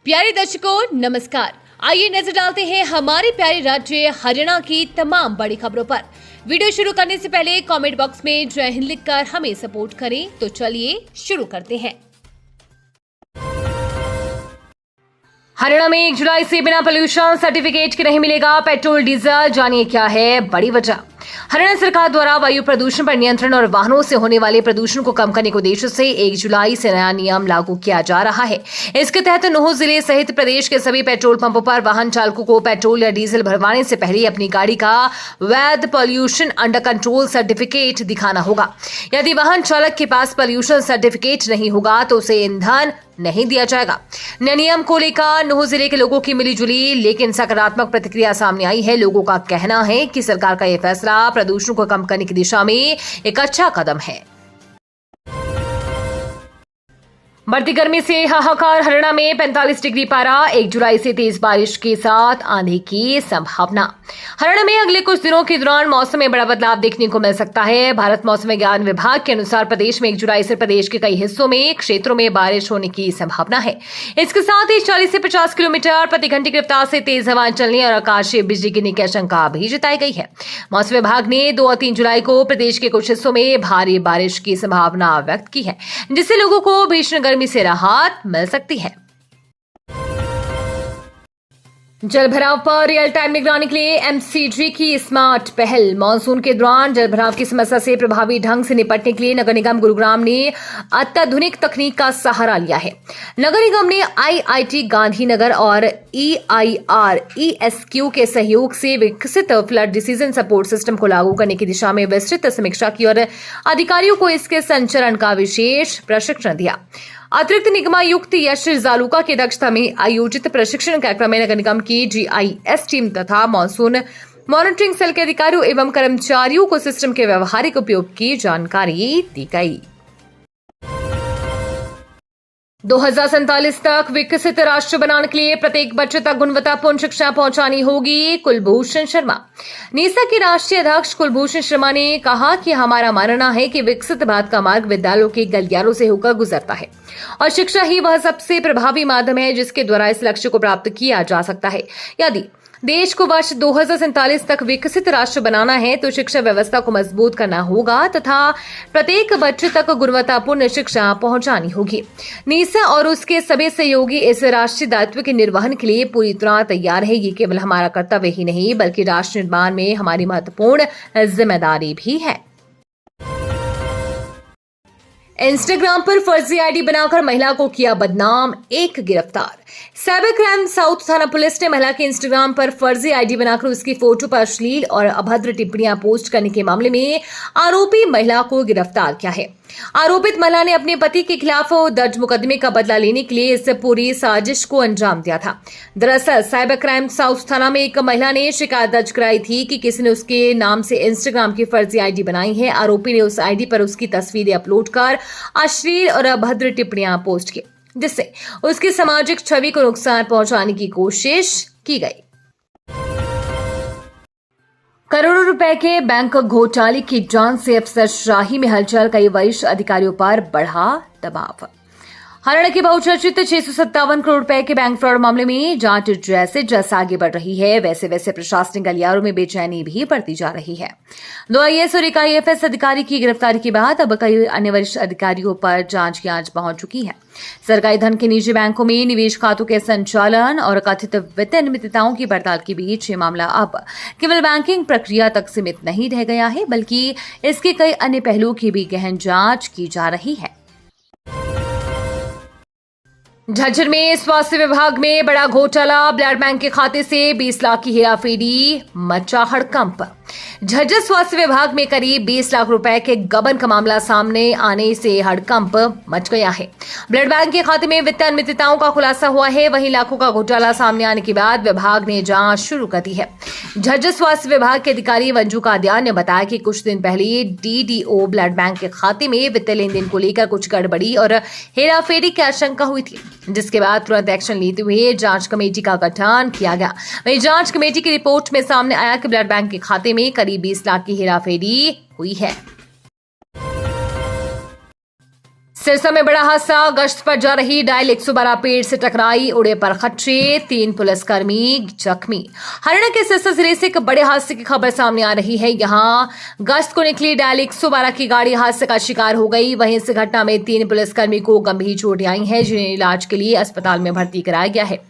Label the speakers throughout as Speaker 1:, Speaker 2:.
Speaker 1: प्यारे दर्शकों नमस्कार। आइए नजर डालते हैं हमारे प्यारे राज्य हरियाणा की तमाम बड़ी खबरों पर। वीडियो शुरू करने से पहले कमेंट बॉक्स में जय हिंद लिखकर हमें सपोर्ट करें। तो चलिए शुरू करते हैं। हरियाणा में 1 जुलाई से बिना पोल्यूशन सर्टिफिकेट के नहीं मिलेगा पेट्रोल डीजल, जानिए क्या है बड़ी वजह। हरियाणा सरकार द्वारा वायु प्रदूषण पर नियंत्रण और वाहनों से होने वाले प्रदूषण को कम करने के उद्देश्य से 1 जुलाई से नया नियम लागू किया जा रहा है। इसके तहत नूंह जिले सहित प्रदेश के सभी पेट्रोल पंपों पर वाहन चालकों को पेट्रोल या डीजल भरवाने से पहले अपनी गाड़ी का वैध पोल्यूशन अंडर कंट्रोल सर्टिफिकेट दिखाना होगा। यदि वाहन चालक के पास पोल्यूशन सर्टिफिकेट नहीं होगा तो उसे ईंधन नहीं दिया जाएगा। नए नियम को लेकर नूंह जिले के लोगों की मिलीजुली लेकिन सकारात्मक प्रतिक्रिया सामने आई है। लोगों का कहना है कि सरकार का यह फैसला प्रदूषण को कम करने की दिशा में एक अच्छा कदम है। बढ़ती गर्मी से हाहाकार, हरियाणा में 45 डिग्री पारा, 1 जुलाई से तेज बारिश के साथ आंधी की संभावना। हरियाणा में अगले कुछ दिनों के दौरान मौसम में बड़ा बदलाव देखने को मिल सकता है। भारत मौसम विज्ञान विभाग के अनुसार प्रदेश में 1 जुलाई से प्रदेश के कई हिस्सों में क्षेत्रों में बारिश होने की संभावना है। इसके साथ ही 40 से 50 किलोमीटर प्रति घंटे की रफ्तार से तेज हवाएं चलने और आकाशीय बिजली गिरने की आशंका भी जताई गई है। मौसम विभाग ने 2 और 3 जुलाई को प्रदेश के कुछ हिस्सों में भारी बारिश की संभावना व्यक्त की है, जिससे लोगों को भीषण गर्मी से राहत मिल सकती है। जल भराव पर रियल टाइम निगरानी के लिए एमसीजी की स्मार्ट पहल। मानसून के दौरान जल भराव की समस्या से प्रभावी ढंग से निपटने के लिए नगर निगम गुरुग्राम ने अत्याधुनिक तकनीक का सहारा लिया है। नगर निगम ने आईआईटी गांधीनगर और EIRESQ के सहयोग से विकसित फ्लड डिसीजन सपोर्ट सिस्टम को लागू करने की दिशा में विस्तृत समीक्षा की और अधिकारियों को इसके संचालन का विशेष प्रशिक्षण दिया। अतिरिक्त निगमायुक्त यश जालूका की अध्यक्षता में आयोजित प्रशिक्षण कार्यक्रम में नगर निगम की GIS टीम तथा मानसून मॉनिटरिंग सेल के अधिकारियों एवं कर्मचारियों को सिस्टम के व्यवहारिक उपयोग की जानकारी दी गई। 2047 तक विकसित राष्ट्र बनाने के लिए प्रत्येक बच्चे तक गुणवत्तापूर्ण शिक्षा पहुंचानी होगी, कुलभूषण शर्मा। नीसा के राष्ट्रीय अध्यक्ष कुलभूषण शर्मा ने कहा कि हमारा मानना है कि विकसित भारत का मार्ग विद्यालयों के गलियारों से होकर गुजरता है और शिक्षा ही वह सबसे प्रभावी माध्यम है जिसके द्वारा इस लक्ष्य को प्राप्त किया जा सकता है। यदि देश को वर्ष 2047 तक विकसित राष्ट्र बनाना है तो शिक्षा व्यवस्था को मजबूत करना होगा तथा प्रत्येक बच्चे तक गुणवत्तापूर्ण शिक्षा पहुंचानी होगी। नीसा और उसके सभी सहयोगी इस राष्ट्रीय दायित्व के निर्वहन के लिए पूरी तरह तैयार है। ये केवल हमारा कर्तव्य ही नहीं बल्कि राष्ट्र निर्माण में हमारी महत्वपूर्ण जिम्मेदारी भी है। इंस्टाग्राम पर फर्जी आईडी बनाकर महिला को किया बदनाम, 1 गिरफ्तार। साइबर क्राइम साउथ थाना पुलिस ने महिला के इंस्टाग्राम पर फर्जी आईडी बनाकर उसकी फोटो पर अश्लील और अभद्र टिप्पणियां पोस्ट करने के मामले में आरोपी महिला को गिरफ्तार किया है। आरोपित महिला ने अपने पति के खिलाफ दर्ज मुकदमे का बदला लेने के लिए इस पूरी साजिश को अंजाम दिया था। दरअसल साइबर क्राइम साउथ थाना में एक महिला ने शिकायत दर्ज कराई थी कि किसी ने उसके नाम से इंस्टाग्राम की फर्जी आईडी बनाई है। आरोपी ने उस आईडी पर उसकी तस्वीरें अपलोड कर अश्लील और अभद्र टिप्पणियां पोस्ट की, जिससे उसकी सामाजिक छवि को नुकसान पहुंचाने की कोशिश की गई। करोड़ों रुपए के बैंक घोटाले की जांच से अफसरशाही में हलचल, कई वरिष्ठ अधिकारियों पर बढ़ा दबाव। हरियाणा के बहुचर्चित 657 करोड़ रुपए के बैंक फ्रॉड मामले में जांच जैसे जैसे आगे बढ़ रही है वैसे वैसे प्रशासनिक गलियारों में बेचैनी भी बढ़ती जा रही है। 2 IAS और 1 IFS अधिकारी की गिरफ्तारी के बाद अब कई अन्य वरिष्ठ अधिकारियों पर जांच की आंच पहुंच चुकी है। सरकारी धन के निजी बैंकों में निवेश खातों के संचालन और कथित वित्तीय अनियमितताओं की पड़ताल के बीच ये मामला अब केवल बैंकिंग प्रक्रिया तक सीमित नहीं रह गया है बल्कि इसके कई अन्य पहलुओं की भी गहन जांच की जा रही है। झज्जर में स्वास्थ्य विभाग में बड़ा घोटाला, ब्लड बैंक के खाते से 20 लाख की हेराफेरी, मचा हड़कंप। झज्जर स्वास्थ्य विभाग में करीब 20 लाख रुपए के गबन का मामला सामने आने से हड़कंप मच गया है। ब्लड बैंक के खाते में वित्तीय अनियमितताओं का खुलासा हुआ है। वहीं लाखों का घोटाला सामने आने के बाद विभाग ने जांच शुरू कर दी है। झज्जर स्वास्थ्य विभाग के अधिकारी मंजू कादियान ने बताया कि कुछ दिन पहले DDO ब्लड बैंक के खाते में वित्तीय लेन देन को लेकर कुछ गड़बड़ी और हेराफेरी की आशंका हुई थी, जिसके बाद तुरंत एक्शन लेते हुए जांच कमेटी का गठन किया गया। वहीं जांच कमेटी की रिपोर्ट में सामने आया कि ब्लड बैंक के खाते में करीब 20 लाख की हेराफेरी हुई है। सिरसा में बड़ा हादसा, गश्त पर जा रही डायल 112 पेड़ से टकराई, उड़े पर खच्चे, 3 पुलिसकर्मी जख्मी। हरियाणा के सिरसा जिले से एक बड़े हादसे की खबर सामने आ रही है। यहां गश्त को निकली डायल 112 की गाड़ी हादसे का शिकार हो गई। वहीं इस घटना में 3 पुलिसकर्मी को गंभीर चोटें आई हैं, जिन्हें इलाज के लिए अस्पताल में भर्ती कराया गया है।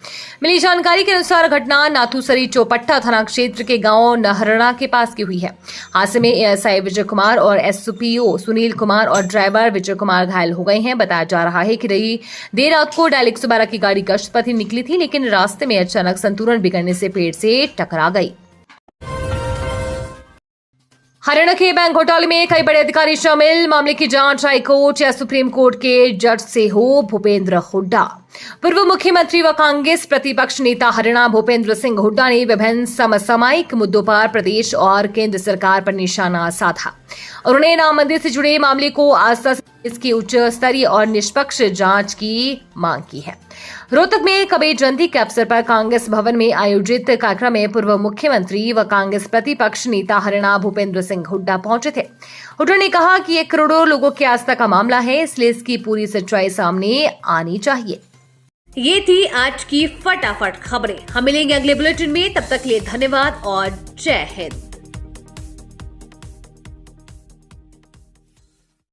Speaker 1: मिली जानकारी के अनुसार घटना नाथूसरी चौपट्टा थाना क्षेत्र के गांव नहरना के पास की हुई है। हादसे में एएसआई विजय कुमार और एसपीओ सुनील कुमार और ड्राइवर विजय कुमार घायल हो गए हैं। बताया जा रहा है कि देर रात को डायल 112 की गाड़ी गश्त पर ही निकली थी, लेकिन रास्ते में अचानक संतुलन बिगड़ने से पेड़ से टकरा गई। हरियाणा के बैंक घोटाले में कई बड़े अधिकारी शामिल, मामले की जांच हाईकोर्ट या सुप्रीम कोर्ट के जज से हो। भूपेंद्र हुड्डा। पूर्व मुख्यमंत्री व कांग्रेस प्रतिपक्ष नेता हरियाणा भूपेंद्र सिंह हुड्डा ने विभिन्न समसामयिक मुद्दों पर प्रदेश और केंद्र सरकार पर निशाना साधा। उन्होंने राम मंदिर से जुड़े मामले को आस्था से इसकी उच्च स्तरीय और निष्पक्ष जांच की मांग की है। रोहतक में कबीर जयंती के अवसर पर कांग्रेस भवन में आयोजित कार्यक्रम में पूर्व मुख्यमंत्री व कांग्रेस प्रतिपक्ष नेता हरियाणा भूपेंद्र सिंह हुड्डा पहुंचे थे। हुड्डा ने कहा कि ये करोड़ों लोगों की आस्था का मामला है, इसलिए इसकी पूरी सच्चाई सामने आनी चाहिए। ये थी आज की फटाफट खबरें। हम मिलेंगे अगले बुलेटिन में, तब तक के लिए धन्यवाद और जय हिंद।